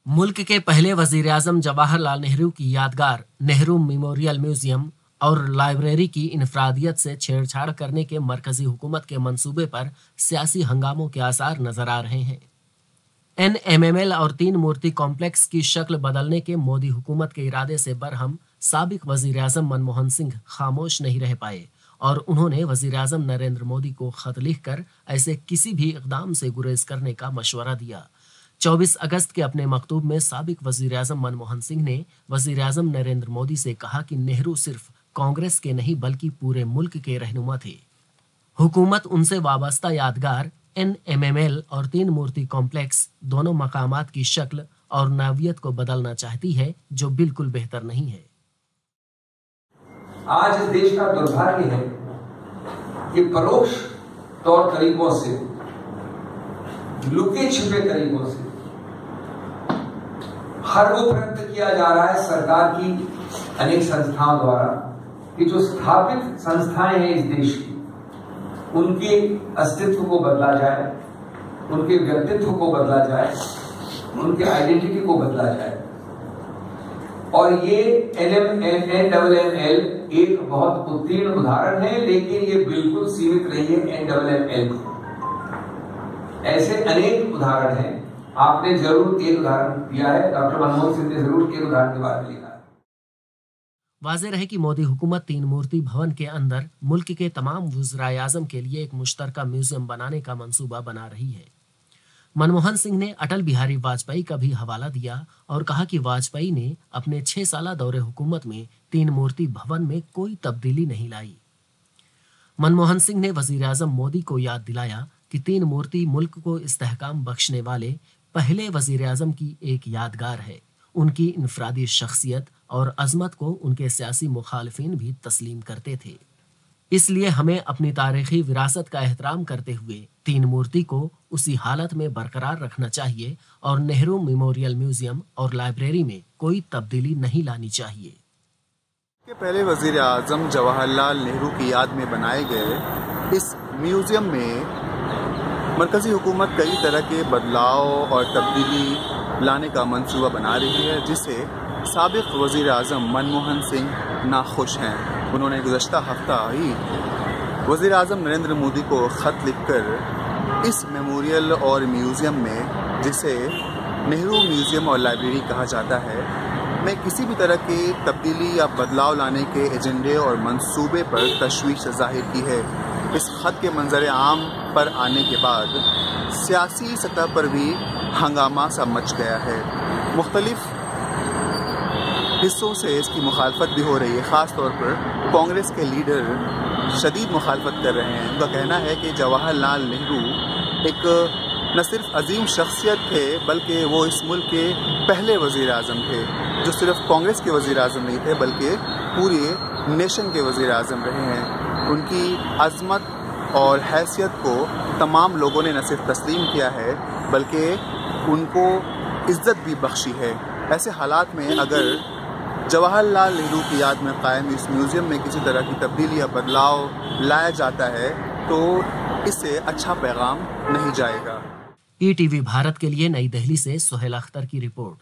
मुल्क के पहले वजीर आजम जवाहरलाल नेहरू की यादगार नेहरू मेमोरियल म्यूजियम और लाइब्रेरी की इनफरादियत से छेड़छाड़ करने के मरकजी हुकूमत के मंसूबे पर सियासी हंगामों के आसार नजर आ रहे हैं। NMML और 3 मूर्ति कॉम्प्लेक्स की शक्ल बदलने के मोदी हुकूमत के इरादे से बरहम साबिक वजीर आजम मनमोहन सिंह खामोश नहीं रह पाए और उन्होंने वजीर आजम नरेंद्र मोदी को खत लिखकर ऐसे किसी भी इकदाम से गुरेज करने का मशवरा दिया। 24 अगस्त के अपने मकतूब में साबिक वजीर आजम मनमोहन सिंह ने वजीर आजम नरेंद्र मोदी से कहा कि नेहरू सिर्फ कांग्रेस के नहीं बल्कि पूरे मुल्क के रहनुमा थे। हुकूमत उनसे वाबस्ता यादगार NMML और 3 मूर्ति कॉम्प्लेक्स दोनों मकामात की शक्ल और नौयत को बदलना चाहती है, जो बिल्कुल बेहतर नहीं है। आज इस देश का दुर्भाग्य है कि परोक्ष तौर तरीकों से, लुके छिपे तरीकों से हर वो प्रयत्न किया जा रहा है सरकार की अनेक संस्थाओं द्वारा कि जो स्थापित संस्थाएं हैं इस देश की, उनके अस्तित्व को बदला जाए, उनके व्यक्तित्व को बदला जाए, उनके आइडेंटिटी को बदला जाए। और ये NMML एक बहुत उत्तीर्ण उदाहरण है, लेकिन ये बिल्कुल सीमित नहीं है NMML को। ऐसे अनेक उदाहरण हैं। आपने जरूर एक उदाहरण दिया है, डॉक्टर मनमोहन सिंह ने जरूर एक उदाहरण के बारे में लिखा है। वाज़ेह रहे कि मोदी हुकूमत 3 मूर्ति भवन के अंदर मुल्क के तमाम वज़राए आज़म के लिए एक मुश्तरका म्यूजियम बनाने का मंसूबा बना रही है। मनमोहन सिंह ने अटल बिहारी वाजपेयी का भी हवाला दिया और कहा कि वाजपेयी ने अपने 6 साला दौरे हुकूमत में 3 मूर्ति भवन में कोई तब्दीली नहीं लाई। मनमोहन सिंह ने वजीर आजम मोदी को याद दिलाया कि 3 मूर्ति मुल्क को इस्तेहकाम बख्शने वाले पहले वजीर आजम की एक यादगार है। उनकी इनफरादी शख्सियत और अजमत को उनके सियासी मुखालिफिन भी तस्लीम करते थे। इसलिए हमें अपनी तारीखी विरासत का एहतराम करते हुए 3 मूर्ति को उसी हालत में बरकरार रखना चाहिए और नेहरू मेमोरियल म्यूजियम और लाइब्रेरी में कोई तब्दीली नहीं लानी चाहिए। के पहले वजीर आजम जवाहरलाल नेहरू की याद में बनाए गए इस म्यूजियम में मरकजी हुकूमत कई तरह के बदलाव और तब्दीली लाने का मंसूबा बना रही है, जिससे साबिक वजीर आजम मनमोहन सिंह नाखुश हैं। उन्होंने गुज़श्ता हफ्ता ही वजीर आजम नरेंद्र मोदी को ख़त लिखकर इस मेमोरियल और म्यूज़ियम में, जिसे नेहरू म्यूज़ियम और लाइब्रेरी कहा जाता है, में किसी भी तरह की तब्दीली या बदलाव लाने के एजेंडे और मंसूबे पर तशवीश ज़ाहिर की है। इस ख़त के मंजर आम पर आने के बाद सियासी सतह पर भी हंगामा सा मच गया है। मुख्तलिफ हिस्सों से इसकी मुखालफत भी हो रही है। ख़ास तौर पर कांग्रेस के लीडर शदीद मुखालफत कर रहे हैं। उनका कहना है कि जवाहरलाल नेहरू एक न सिर्फ अजीम शख्सियत थे, बल्कि वो इस मुल्क के पहले वज़ीर आज़म थे, जो सिर्फ कांग्रेस के वज़ीर आज़म नहीं थे बल्कि पूरे नेशन के वज़ीर आज़म रहे हैं। उनकी अज़मत और हैसियत को तमाम लोगों ने न सिर्फ तस्लीम किया है बल्कि उनको इज़्ज़त भी बख्शी है। ऐसे हालात में अगर जवाहरलाल नेहरू की याद में कायम इस म्यूज़ियम में किसी तरह की तब्दीली या बदलाव लाया जाता है तो इससे अच्छा पैगाम नहीं जाएगा। ETV भारत के लिए नई दिल्ली से सुहेल अख्तर की रिपोर्ट।